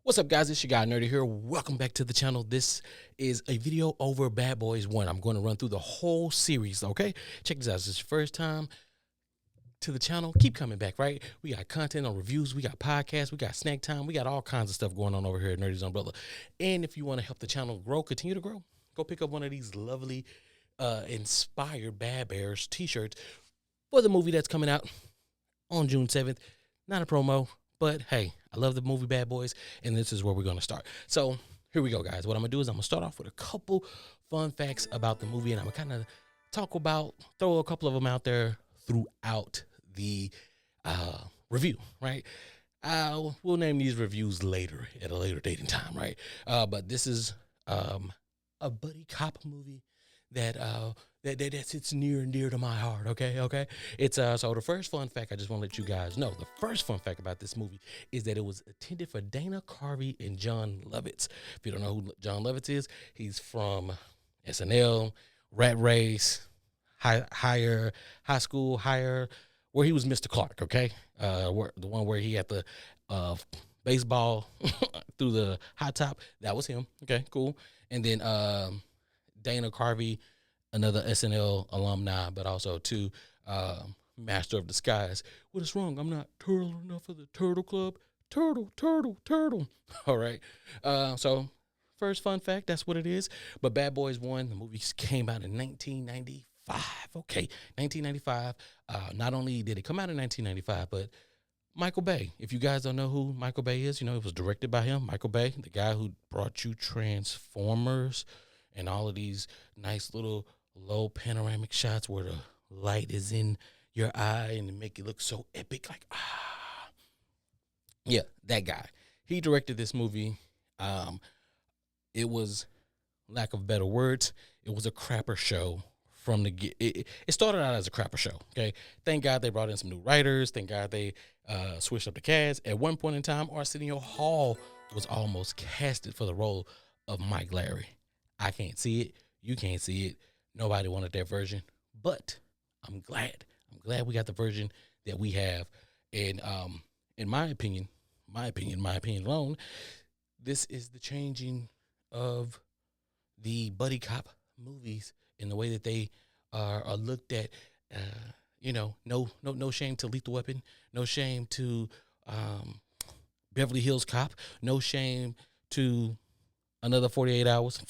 What's up, guys? It's your guy Nerdy here. Welcome back to the channel. This is a video over Bad Boys 1. I'm going to run through the whole series, okay? Check this out. This is your first time to the channel. Keep coming back, right? We got content on reviews. We got podcasts. We got snack time. We got all kinds of stuff going on over here at Nerdy's Umbrella. And if you want to help the channel grow, continue to grow, go pick up one of these lovely inspired Bad Bears t-shirts for the movie that's coming out on June 7th. Not a promo, but hey, I love the movie Bad Boys, and this is where we're going to start. So here we go, guys. What I'm going to do is I'm going to start off with a couple fun facts about the movie, and I'm going to kind of throw a couple of them out there throughout the review, right? We'll name these reviews later at a later date and time, right? But this is a buddy cop movie that sits near and dear to my heart. Okay. It's so the first fun fact I just want to let you guys know. The first fun fact about this movie is that it was intended for Dana Carvey and John Lovitz. If you don't know who John Lovitz is, he's from SNL, Rat Race, Higher, where he was Mr. Clark. Okay, the one where he had the baseball through the hot top. That was him. Okay, cool. And then Dana Carvey, another SNL alumni, but also too Master of Disguise. What is wrong? I'm not turtle enough for the Turtle Club. Turtle. All right. So first fun fact, that's what it is. But Bad Boys 1, the movie came out in 1995. Okay, 1995. Not only did it come out in 1995, but Michael Bay. If you guys don't know who Michael Bay is, you know, it was directed by him. Michael Bay, the guy who brought you Transformers and all of these nice little low panoramic shots where the light is in your eye and make it look so epic. Like, yeah, that guy. He directed this movie. It was, lack of better words, it was a crapper show from the get. It started out as a crapper show, okay? Thank God they brought in some new writers. Thank God they switched up the cast. At one point in time, Arsenio Hall was almost casted for the role of Mike Larry. I can't see it. You can't see it. Nobody wanted that version, but I'm glad. We got the version that we have. And in my opinion alone, this is the changing of the buddy cop movies in the way that they are looked at. No shame to Lethal Weapon, no shame to Beverly Hills Cop, no shame to another 48 hours.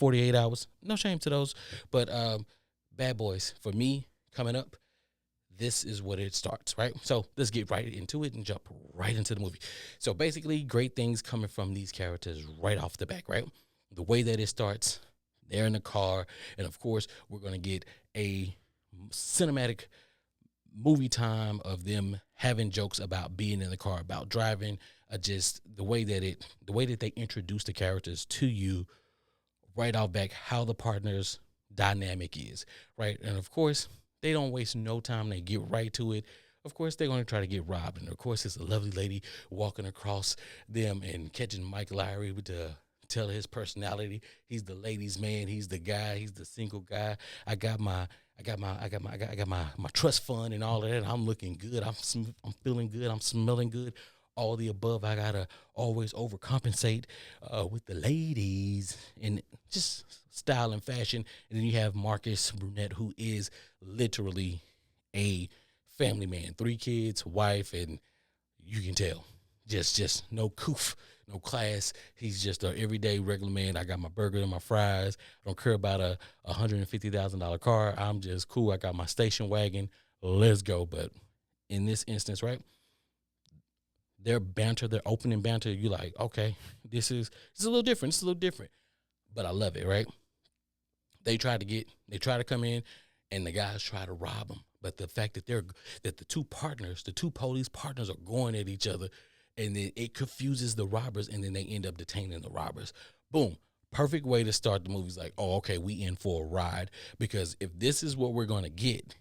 No shame to those. But Bad Boys, for me, coming up, this is what it starts, right? So let's get right into it and jump right into the movie. So basically, great things coming from these characters right off the back, right? The way that it starts, they're in the car. And of course, we're going to get a cinematic movie time of them having jokes about being in the car, about driving, just the way that they introduce the characters to you right off back, how the partners dynamic is, right? And of course, they don't waste no time. They get right to it. Of course, they're going to try to get robbed. And of course, it's a lovely lady walking across them and catching Mike Lowry to tell his personality. He's the ladies' man. He's the guy. He's the single guy. I got my trust fund and all of that. I'm looking good. I'm feeling good. I'm smelling good. All the above. I gotta always overcompensate with the ladies and just style and fashion. And then you have Marcus Brunette, who is literally a family man, 3 kids, wife, and you can tell just no coof, no class. He's just an everyday regular man. I got my burger and my fries. I don't care about a $150,000 car. I'm just cool. I got my station wagon. Let's go. But in this instance, right, their banter, their opening banter, you're like, okay, this is a little different. It's a little different, but I love it, right? They try to come in, and the guys try to rob them. But the fact that the two police partners are going at each other, and then it confuses the robbers, and then they end up detaining the robbers. Boom. Perfect way to start the movie. It's like, oh, okay, we in for a ride, because if this is what we're going to get,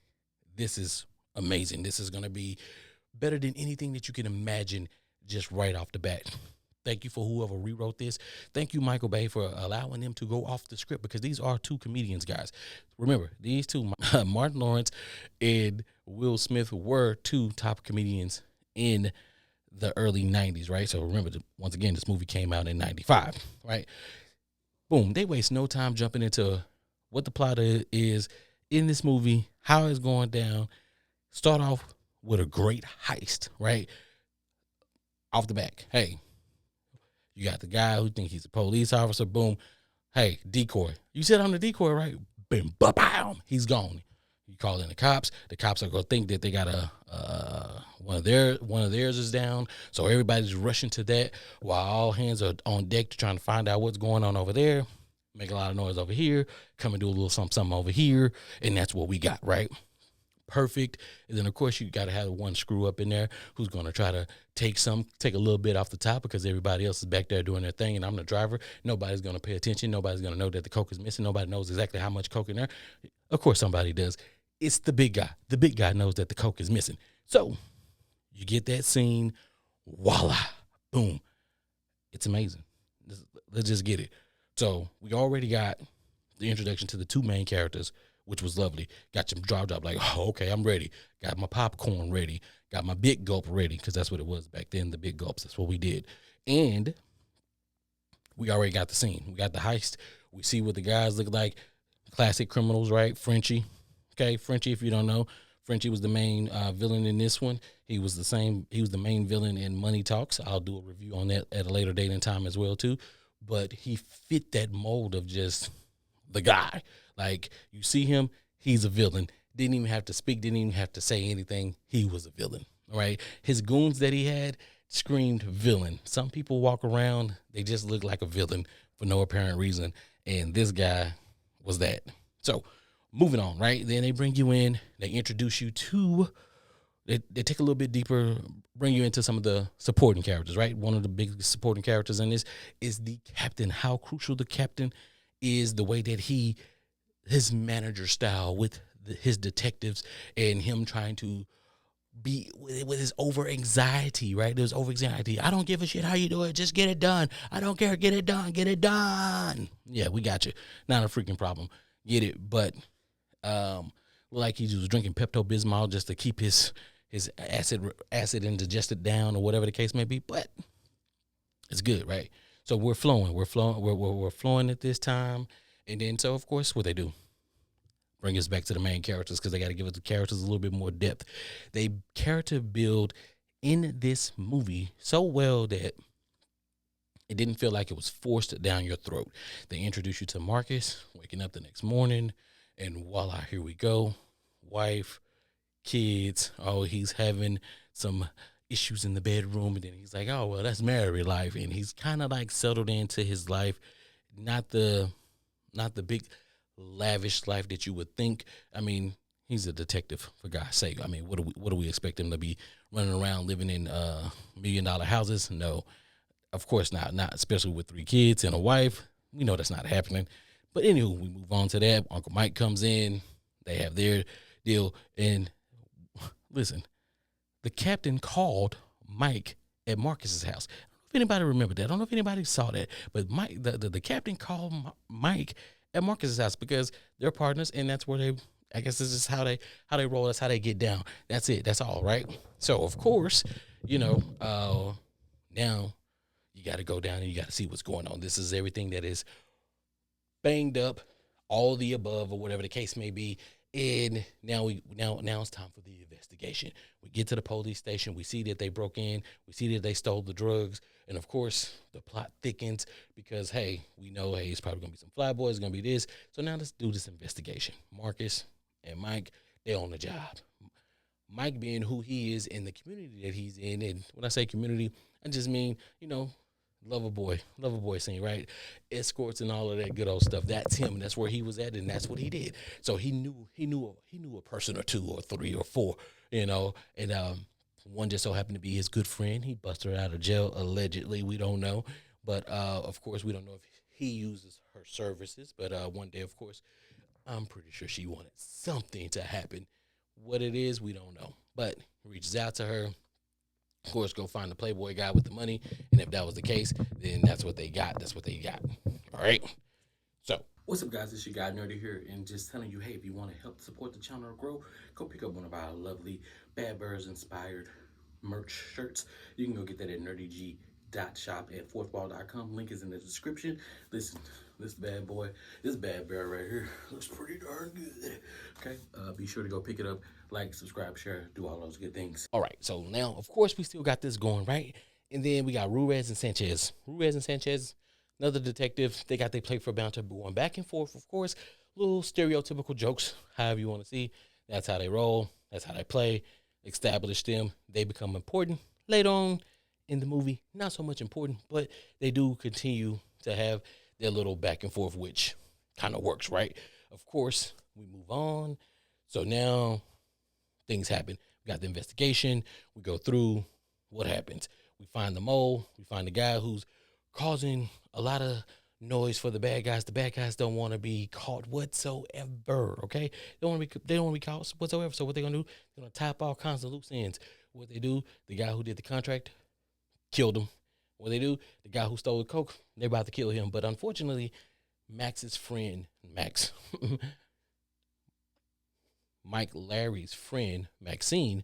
this is amazing. This is going to be better than anything that you can imagine just right off the bat. Thank you for whoever rewrote this. Thank you, Michael Bay, for allowing them to go off the script, because these are 2 comedians, guys. Remember, these 2, Martin Lawrence and Will Smith, were 2 top comedians in the early 90s, right? So remember, once again, this movie came out in 95, right? Boom, they waste no time jumping into what the plot is in this movie, how it's going down. Start off with a great heist, right? Off the back. Hey, you got the guy who thinks he's a police officer. Boom. Hey, decoy. You said I'm the decoy, right? Boom, bam, he's gone. You call in the cops. The cops are gonna think that they got a one of theirs is down. So everybody's rushing to that while all hands are on deck to trying to find out what's going on over there. Make a lot of noise over here. Come and do a little something over here, and that's what we got, right? Perfect. And then of course you got to have one screw up in there who's going to try to take a little bit off the top because everybody else is back there doing their thing and I'm the driver. Nobody's going to pay attention. Nobody's going to know that the coke is missing. Nobody knows exactly how much coke in there. Of course somebody does. It's the big guy. The big guy knows that the coke is missing. So you get that scene. Voila. Boom. It's amazing. Let's just get it. So we already got the introduction to the two main characters, which was lovely. Got your jaw drop like, oh, okay, I'm ready. Got my popcorn ready. Got my big gulp ready because that's what it was back then, the big gulps. That's what we did. And we already got the scene. We got the heist. We see what the guys look like. Classic criminals, right? Frenchie. Okay, Frenchie, if you don't know, Frenchie was the main villain in this one. He was the main villain in Money Talks. I'll do a review on that at a later date and time as well, too. But he fit that mold of just the guy. Like, you see him, he's a villain. Didn't even have to speak, didn't even have to say anything. He was a villain, right? His goons that he had screamed villain. Some people walk around, they just look like a villain for no apparent reason. And this guy was that. So, moving on, right? Then they bring you in, they introduce you to, they take a little bit deeper, bring you into some of the supporting characters, right? One of the big supporting characters in this is the captain. How crucial the captain is, the way that his manager style with his detectives and him trying to be with his over anxiety, right? There's over anxiety. I don't give a shit how you do it. Just get it done. I don't care. Get it done. Get it done. Yeah, we got you. Not a freaking problem. Get it. But like he was drinking Pepto-Bismol just to keep his acid indigested down or whatever the case may be. But it's good, right? So we're flowing. We're flowing at this time. And then, so of course, what they do, bring us back to the main characters because they got to give the characters a little bit more depth. They character build in this movie so well that it didn't feel like it was forced down your throat. They introduce you to Marcus, waking up the next morning, and voila, here we go. Wife, kids. Oh, he's having some issues in the bedroom, and then he's like, oh, well, that's married life. And he's kind of like settled into his life, not the big lavish life that you would think. I mean, he's a detective, for God's sake. I mean, what do we expect him to be running around living in $1 million houses? No, of course not. Not especially with 3 kids and a wife. We know that's not happening. But anywho, we move on to that. Uncle Mike comes in. They have their deal. And listen, the captain called Mike at Marcus's house. I don't know if anybody remembered that. I don't know if anybody saw that. But Mike, the captain called Mike at Marcus's house because they're partners, and that's where they, I guess this is how they roll. That's how they get down. That's it. That's all, right? So of course, now you got to go down and you got to see what's going on. This is everything that is banged up, all the above, or whatever the case may be. And now it's time for the investigation. We get to the police station. We see that they broke in. We see that they stole the drugs. And of course, the plot thickens because, hey, we know, hey, it's probably going to be some fly boys, it's going to be this. So now let's do this investigation. Marcus and Mike, they're on the job. Mike being who he is in the community that he's in. And when I say community, I just mean, lover boy scene, right? Escorts and all of that good old stuff. That's him. That's where he was at, and that's what he did. So he knew a person or 2 or 3 or 4, and one just so happened to be his good friend. He busted her out of jail allegedly. We don't know, but of course we don't know if he uses her services. But one day, of course, I'm pretty sure she wanted something to happen. What it is, we don't know. But he reaches out to her. Of course, go find the Playboy guy with the money. And if that was the case, then that's what they got. That's what they got. All right. So, what's up, guys? It's your guy, Nerdy here. And just telling you, hey, if you want to help support the channel or grow, go pick up one of our lovely Bad Birds inspired merch shirts. You can go get that at nerdyg.shop at fourthwall.com. Link is in the description. Listen, this bad boy, this bad bear right here looks pretty darn good. Okay, be sure to go pick it up, like, subscribe, share, do all those good things. All right, so now, of course, we still got this going, right? And then we got Ruiz and Sanchez. Ruiz and Sanchez, another detective. They got their play for bounty, going back and forth, of course. Little stereotypical jokes, however you want to see. That's how they roll. That's how they play. Establish them. They become important later on in the movie. Not so much important, but they do continue to have their little back and forth, which kind of works, right? Of course, we move on. So now things happen. We got the investigation. We go through what happens. We find the mole. We find the guy who's causing a lot of noise for the bad guys. The bad guys don't want to be caught whatsoever. Okay, they don't want to be caught whatsoever. So what they're gonna do? They're gonna tap all kinds of loose ends. What they do? The guy who did the contract killed him. What they do? The guy who stole the coke, they're about to kill him. But unfortunately, Max's friend, Mike Larry's friend, Maxine,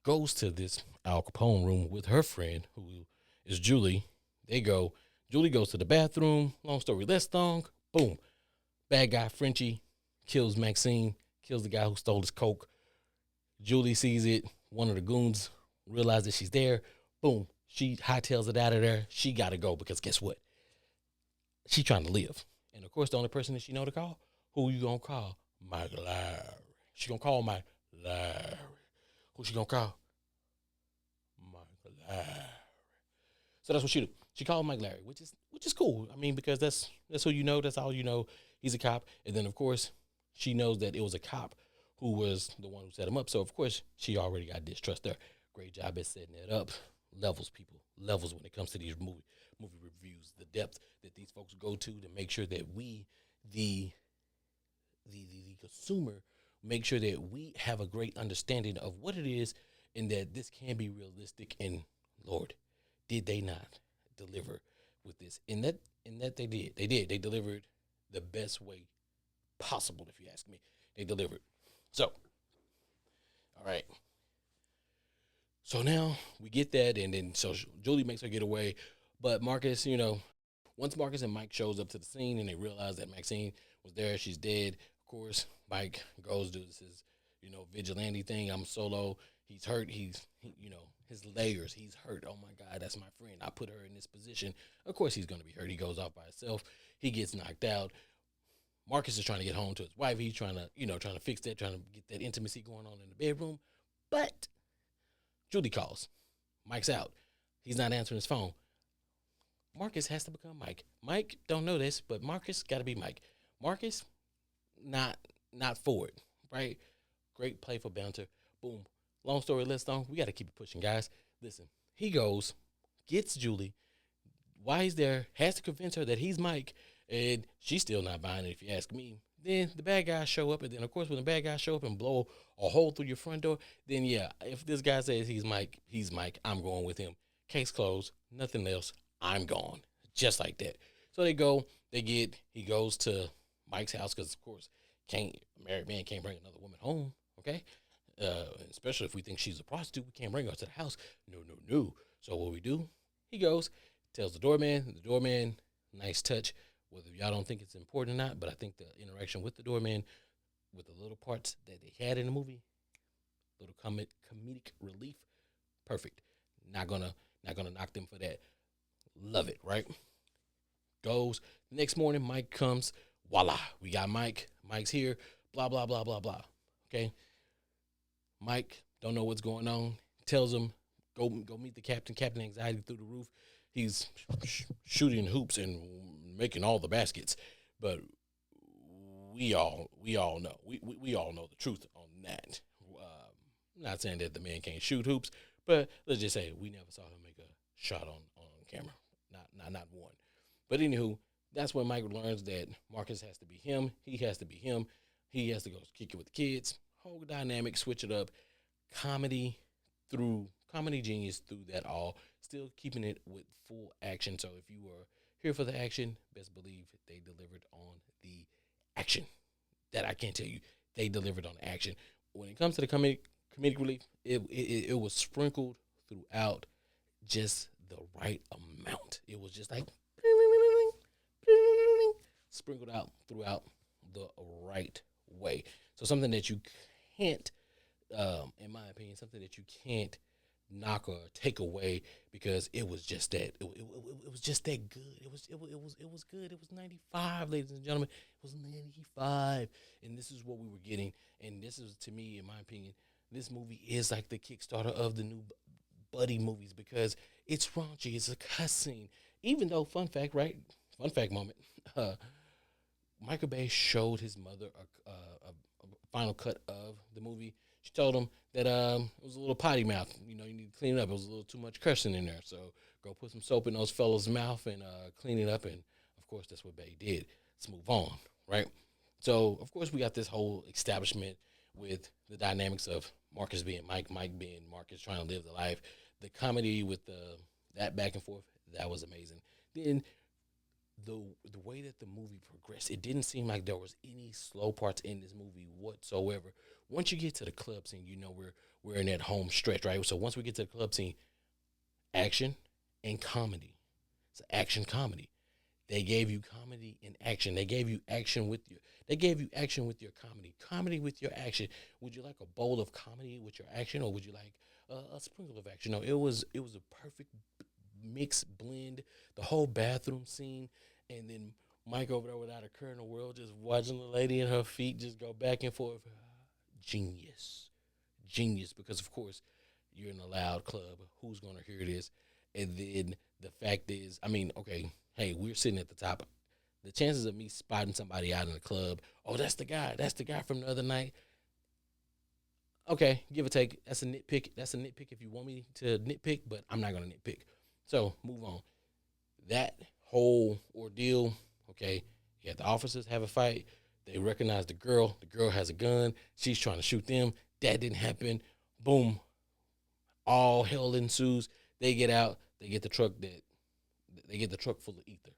goes to this Al Capone room with her friend, who is Julie. They go. Julie goes to the bathroom. Long story less long. Boom. Bad guy Frenchie kills Maxine, kills the guy who stole his coke. Julie sees it. One of the goons realizes she's there. Boom. She hightails it out of there. She got to go because guess what? She trying to live. And of course, the only person that she know to call, who you gonna call? Mike Larry. She gonna call Mike Larry. Who she gonna call? Mike Larry. So that's what she do. She called Mike Larry, which is cool. I mean, because that's who you know. That's all you know. He's a cop. And then of course, she knows that it was a cop who was the one who set him up. So of course, she already got distrust there. Great job at setting it up. Levels, people. Levels when it comes to these movie reviews. The depth that these folks go to make sure that we, the consumer, make sure that we have a great understanding of what it is and that this can be realistic. And Lord, did they not deliver with this? In that they did. They delivered the best way possible, if you ask me. They delivered. So, all right. So now we get that, and then so Julie makes her get away. But Marcus, once Marcus and Mike shows up to the scene and they realize that Maxine was there, she's dead. Of course, Mike goes do this vigilante thing. I'm solo. He's hurt. He's his layers. He's hurt. Oh my God, that's my friend. I put her in this position. Of course, he's gonna be hurt. He goes off by himself. He gets knocked out. Marcus is trying to get home to his wife. He's trying to fix that, trying to get that intimacy going on in the bedroom. But Julie calls. Mike's out. He's not answering his phone. Marcus has to become Mike. Mike don't know this, but Marcus got to be Mike. Marcus, not for it, right? Great play for Bouncer. Boom. Long story less long. We got to keep it pushing, guys. Listen, he goes, gets Julie. While he's there, has to convince her that he's Mike, and she's still not buying it, if you ask me. Then the bad guys show up, and then, of course, when the bad guys show up and blow a hole through your front door, then, yeah, if this guy says he's Mike, I'm going with him. Case closed. Nothing else. I'm gone. Just like that. So he goes to Mike's house because, of course, a married man can't bring another woman home, okay? Especially if we think she's a prostitute, we can't bring her to the house. No. So what we do, he goes, tells the doorman, nice touch, whether y'all don't think it's important or not, but I think the interaction with the doorman, with the little parts that they had in the movie, little comedic relief, perfect. Not gonna knock them for that. Love it, right? Goes. Next morning, Mike comes. Voila, we got Mike. Mike's here. Blah, blah, blah, blah, blah. Okay? Mike don't know what's going on. Tells him, go meet the captain. Captain anxiety through the roof. He's shooting hoops and making all the baskets. But we all know. We all know the truth on that. Not saying that the man can't shoot hoops, but let's just say we never saw him make a shot on camera. Not one. But anywho, that's when Mike learns that Marcus has to be him. He has to be him. He has to go kick it with the kids. Whole dynamic, switch it up. Comedy genius through that all. Still keeping it with full action. So if you were here for the action, best believe they delivered on the action. That I can't tell you. They delivered on action. When it comes to the comedic relief, it was sprinkled throughout just the right amount. It was just like sprinkled out throughout the right way. So something that you can't, in my opinion, something that you can't knock or take away because it was just that it was just that good. It was good. It was 95, ladies and gentlemen. It was 95, and this is what we were getting. And this is, to me, in my opinion, this movie is like the Kickstarter of the new buddy movies because it's raunchy. It's a cuss scene. Even though, fun fact, right? Fun fact moment. Uh, Michael Bay showed his mother a final cut of the movie. She told him that it was a little potty mouth. You know, you need to clean it up. It was a little too much cursing in there. So go put some soap in those fellas' mouth and clean it up. And of course, that's what Bay did. Let's move on, right? So of course, we got this whole establishment with the dynamics of Marcus being Mike, Mike being Marcus, trying to live the life. The comedy with that back and forth, that was amazing. Then the way that the movie progressed, it didn't seem like there was any slow parts in this movie whatsoever. Once you get to the club scene, you know we're in that home stretch, right? So once we get to the club scene, action and comedy. It's an action comedy. They gave you comedy and action. They gave you action with your. They gave you action with your comedy. Comedy with your action. Would you like a bowl of comedy with your action, or would you like a sprinkle of action? No, it was a perfect mix blend. The whole bathroom scene, and then Mike over there without a care in the world, just watching the lady and her feet just go back and forth. Genius, genius. Because of course, you're in a loud club. Who's gonna hear this? And then the fact is, I mean, okay, hey, we're sitting at the top. The chances of me spotting somebody out in the club, oh, that's the guy. That's the guy from the other night. Okay, give or take. That's a nitpick. That's a nitpick if you want me to nitpick, but I'm not gonna nitpick. So move on. That whole ordeal, okay, you had the officers have a fight. They recognize the girl. The girl has a gun. She's trying to shoot them. That didn't happen. Boom. All hell ensues. They get out. They get the truck full of ether.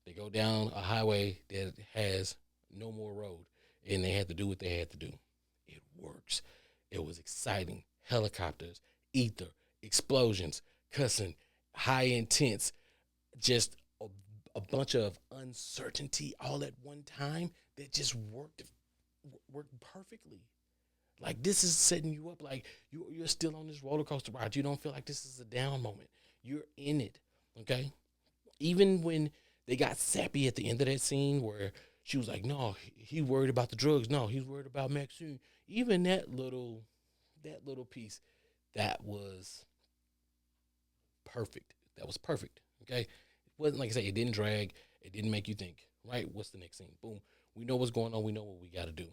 They go down a highway that has no more road, and they had to do what they had to do. It works. It was exciting. Helicopters, ether, explosions, cussing, high intense, just a bunch of uncertainty all at one time that just worked perfectly. Like this is setting you up. Like you're still on this roller coaster ride. You don't feel like this is a down moment. You're in it. Okay. Even when they got sappy at the end of that scene where she was like, "No, he worried about the drugs. No, he's worried about Maxine." Even that little piece, that was perfect. That was perfect. Okay. It wasn't like I say, it didn't drag. It didn't make you think, right? What's the next scene? Boom. We know what's going on. We know what we got to do.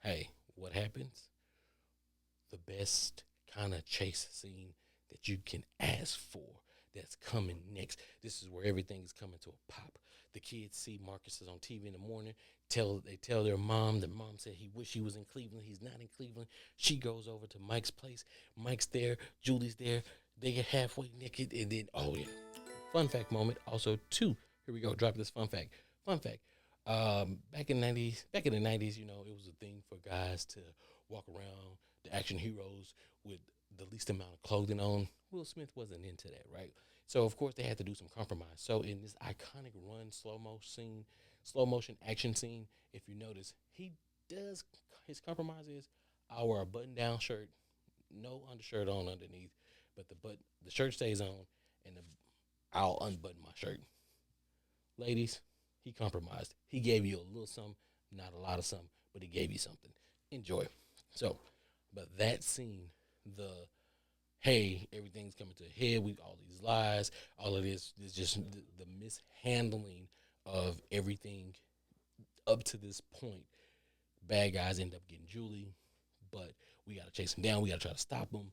Hey, what happens? The best kind of chase scene that you can ask for that's coming next. This is where everything is coming to a pop. The kids see Marcus is on TV in the morning. They tell their mom. Their mom said he wish he was in Cleveland. He's not in Cleveland. She goes over to Mike's place. Mike's there. Julie's there. They get halfway naked, and then oh yeah, fun fact moment. Also, too. Here we go. Drop this fun fact. Fun fact. Back in the '90s, it was a thing for guys to walk around the action heroes with the least amount of clothing on. Will Smith wasn't into that, right? So of course they had to do some compromise. So in this iconic run slow motion action scene, if you notice, he does his compromise is I wear a button down shirt, no undershirt on underneath, but the shirt stays on, and I'll unbutton my shirt. Ladies, he compromised. He gave you a little something, not a lot of something, but he gave you something. Enjoy. So, but that scene, the hey, everything's coming to a head. We all these lies, all of this is just the mishandling of everything up to this point. Bad guys end up getting Julie, but we gotta chase him down. We gotta try to stop him.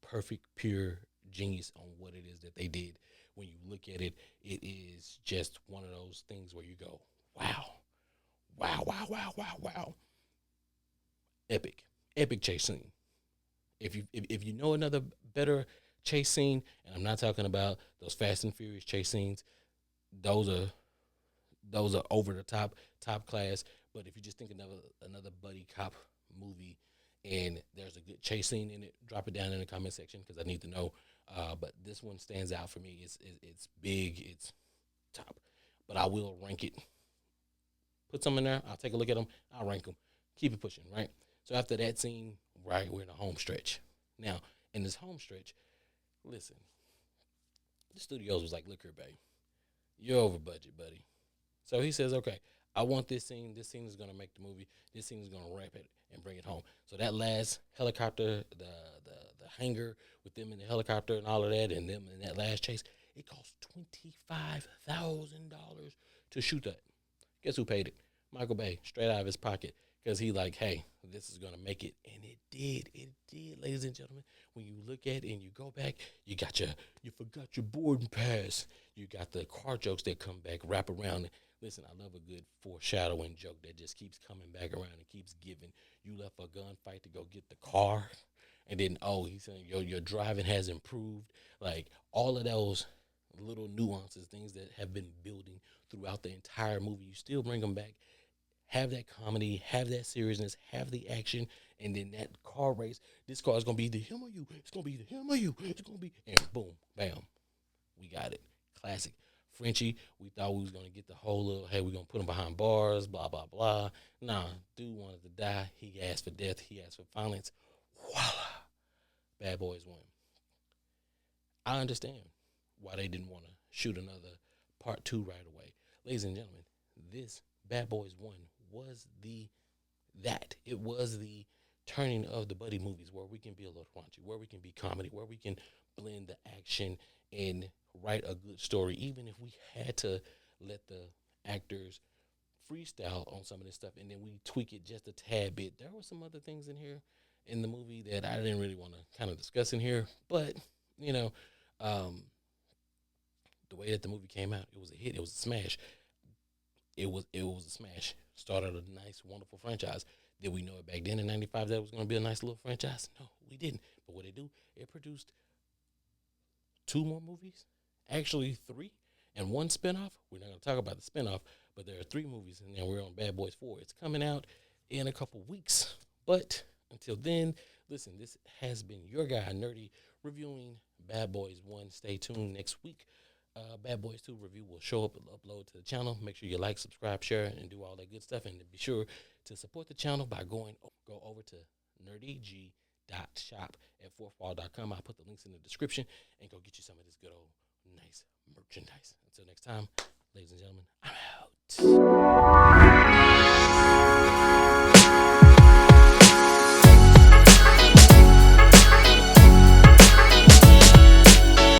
Perfect, pure genius on what it is that they did. When you look at it, it is just one of those things where you go, wow, wow, wow, wow, wow, wow. Epic, epic chase scene. If you know another better chase scene, and I'm not talking about those Fast and Furious chase scenes, those are those are over the top class. But if you just think another buddy cop movie and there's a good chase scene in it. Drop it down in the comment section because I need to know. But this one stands out for me. It's big. It's top. But I will rank it. Put some in there. I'll take a look at them. I'll rank them. Keep it pushing, right? So after that scene, right, we're in a home stretch. Now, in this home stretch, listen, the studios was like, look here, babe, you're over budget, buddy. So he says, okay, I want this scene. This scene is going to make the movie. This scene is going to wrap it and bring it home. So that last helicopter, the hangar with them in the helicopter and all of that, and them in that last chase, it cost $25,000 to shoot that. Guess who paid it? Michael Bay, straight out of his pocket, because he like, hey, this is gonna make it, and it did. It did, ladies and gentlemen. When you look at it and you go back, you forgot your boarding pass. You got the car jokes that come back, wrap around. Listen, I love a good foreshadowing joke that just keeps coming back around and keeps giving. You left a gunfight to go get the car, and then he's saying your driving has improved. Like all of those little nuances, things that have been building throughout the entire movie. You still bring them back. Have that comedy, have that seriousness, have the action, and then that car race. This car is gonna be the him or you. It's gonna be the him or you. It's gonna be, and boom, bam, we got it. Classic. Frenchie, we thought we was gonna get the whole little, hey, we're gonna put him behind bars, blah blah blah. Nah, dude wanted to die. He asked for death. He asked for violence. Voila, Bad Boys won. I understand why they didn't want to shoot another part two right away. Ladies and gentlemen, this Bad Boys 1 was it was the turning of the buddy movies where we can be a little raunchy, where we can be comedy, where we can blend the action and write a good story, even if we had to let the actors freestyle on some of this stuff and then we tweak it just a tad bit. There were some other things in here in the movie that I didn't really want to kind of discuss in here, but you know, um, the way that the movie came out, it was a hit. It was a smash. It was a smash. Started a nice, wonderful franchise. Did we know it back then in '95 that it was going to be a nice little franchise? No, we didn't. But what they do, it produced two more movies, actually three, and one spinoff. We're not going to talk about the spinoff, but there are three movies, and then we're on Bad Boys 4. It's coming out in a couple weeks. But until then, listen, this has been your guy, Nerdy, reviewing Bad Boys 1. Stay tuned next week. Bad Boys 2 review will show up and upload to the channel. Make sure you like, subscribe, share, and do all that good stuff. And be sure to support the channel by go over to nerdyg.shop at fourthwall.com. I'll put the links in the description and go get you some of this good old nice merchandise. Until next time, ladies and gentlemen, I'm out.